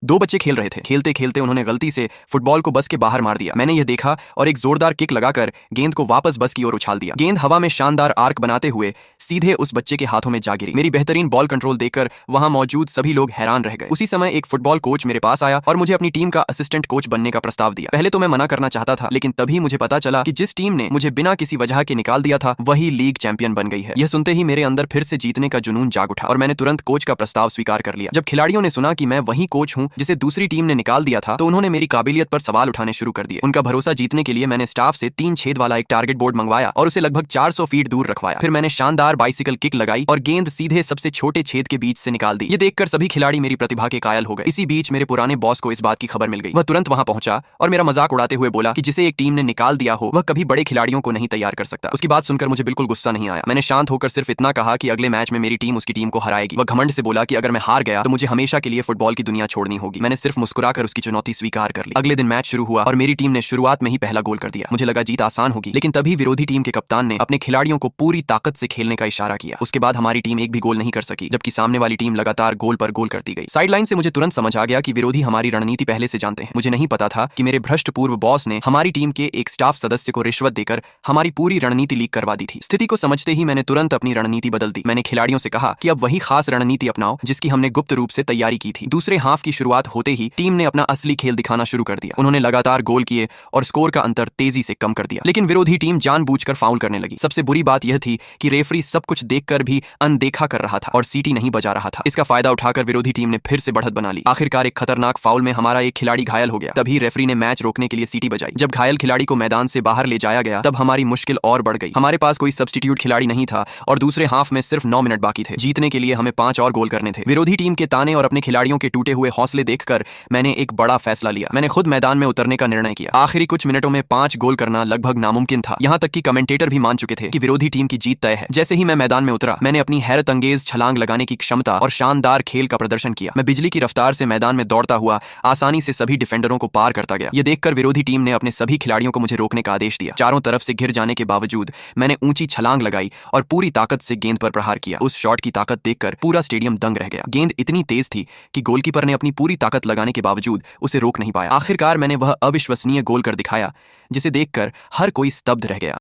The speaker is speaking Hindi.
दो बच्चे खेल रहे थे। खेलते खेलते उन्होंने गलती से फुटबॉल को बस के बाहर मार दिया। मैंने यह देखा और एक जोरदार किक लगाकर गेंद को वापस बस की ओर उछाल दिया। गेंद हवा में शानदार आर्क बनाते हुए सीधे उस बच्चे के हाथों में जा गिरी। मेरी बेहतरीन बॉल कंट्रोल देखकर वहां मौजूद सभी लोग हैरान रह गए। उसी समय एक फुटबॉल कोच मेरे पास आया और मुझे अपनी टीम का असिस्टेंट कोच बनने का प्रस्ताव दिया। पहले तो मैं मना करना चाहता था, लेकिन तभी मुझे पता चला कि जिस टीम ने मुझे बिना किसी वजह के निकाल दिया था वही लीग चैंपियन बन गई है। यह सुनते ही मेरे अंदर फिर से जीतने का जुनून जाग उठा और मैंने तुरंत कोच का प्रस्ताव स्वीकार कर लिया। जब खिलाड़ियों ने सुना कि मैं वही कोच हूं जिसे दूसरी टीम ने निकाल दिया था, तो उन्होंने मेरी काबिलियत पर सवाल उठाने शुरू कर दिए। उनका भरोसा जीतने के लिए मैंने स्टाफ से 3 छेद वाला एक टारगेट बोर्ड मंगवाया और उसे लगभग 400 फीट दूर रखवाया। फिर मैंने शानदार बाइसिकल किक लगाई और गेंद सीधे सबसे छोटे छेद के बीच से निकाल दी। ये देखकर सभी खिलाड़ी मेरी प्रतिभा के कायल हो गए। इसी बीच मेरे पुराने बॉस को इस बात की खबर मिल गई। वह तुरंत वहां पहुंचा और मेरा मजाक उड़ाते हुए बोला कि जिसे एक टीम ने निकाल दिया हो वह कभी बड़े खिलाड़ियों को नहीं तैयार कर सकता। उसकी बात सुनकर मुझे बिल्कुल गुस्सा नहीं आया। मैंने शांत होकर सिर्फ इतना कहा कि अगले मैच में मेरी टीम उसकी टीम को हराएगी। वह घमंड से बोला कि अगर मैं हार गया तो मुझे हमेशा के लिए फुटबॉल की दुनिया छोड़नी होगी। मैंने सिर्फ मुस्कुराकर उसकी चुनौती स्वीकार कर ली। अगले दिन मैच शुरू हुआ और मेरी टीम ने शुरुआत में ही पहला गोल कर दिया। मुझे लगा जीत आसान होगी, लेकिन तभी विरोधी टीम के कप्तान ने अपने खिलाड़ियों को पूरी ताकत से खेलने का इशारा किया। उसके बाद हमारी टीम एक भी गोल नहीं कर सकी, जबकि सामने वाली टीम लगातार गोल पर गोल करती गई। साइडलाइन से मुझे तुरंत समझ आ गया कि विरोधी हमारी रणनीति पहले से जानते हैं। मुझे नहीं पता था कि मेरे भ्रष्ट पूर्व बॉस ने हमारी टीम के एक स्टाफ सदस्य को रिश्वत देकर हमारी पूरी रणनीति लीक करवा दी थी। स्थिति को समझते ही मैंने तुरंत अपनी रणनीति बदल दी। मैंने खिलाड़ियों से कहा कि अब वही खास रणनीति अपनाओ जिसकी हमने गुप्त रूप से तैयारी की थी। दूसरे हाफ की शुरुआत होते ही टीम ने अपना असली खेल दिखाना शुरू कर दिया। उन्होंने लगातार गोल किए और स्कोर का अंतर तेजी से कम कर दिया, लेकिन विरोधी टीम जानबूझकर फाउल करने लगी। सबसे बुरी बात यह थी कि रेफरी सब कुछ देखकर भी अनदेखा कर रहा था और सीटी नहीं बजा रहा था। इसका फायदा उठाकर विरोधी टीम ने फिर से बढ़त बना ली। आखिरकार एक खतरनाक फाउल में हमारा एक खिलाड़ी घायल हो गया। तभी रेफरी ने मैच रोकने के लिए सीटी बजाई। जब घायल खिलाड़ी को मैदान से बाहर ले जाया गया तब हमारी मुश्किल और बढ़ गई। हमारे पास कोई सब्स्टिट्यूट खिलाड़ी नहीं था और दूसरे हाफ में सिर्फ 9 मिनट बाकी थे। जीतने के लिए हमें 5 और गोल करने थे। विरोधी टीम के ताने और अपने खिलाड़ियों के टूटे हुए हौसले देखकर मैंने एक बड़ा फैसला लिया। मैंने खुद मैदान में उतरने का निर्णय किया। आखिरी कुछ मिनटों में 5 गोल करना लगभग नामुमकिन था। यहाँ तक कि कमेंटेटर भी मान चुके थे कि विरोधी टीम की जीत तय है। जैसे ही मैं मैदान में उतरा, मैंने अपनी हैरत अंगेज छलांग लगाने की क्षमता और शानदार खेल का प्रदर्शन किया। मैं बिजली की रफ्तार से मैदान में दौड़ता हुआ आसानी से सभी डिफेंडरों को पार करता गया। ये देखकर विरोधी टीम ने अपने सभी खिलाड़ियों को मुझे रोकने का आदेश दिया। चारों तरफ से घिर जाने के बावजूद मैंने ऊंची छलांग लगाई और पूरी ताकत से गेंद पर प्रहार किया। उस शॉट की ताकत देखकर पूरा स्टेडियम दंग रह गया। गेंद इतनी तेज थी कि गोलकीपर ने अपनी पूरी ताकत लगाने के बावजूद उसे रोक नहीं पाया। आखिरकार मैंने वह अविश्वसनीय गोल कर दिखाया जिसे देखकर हर कोई स्तब्ध रह गया।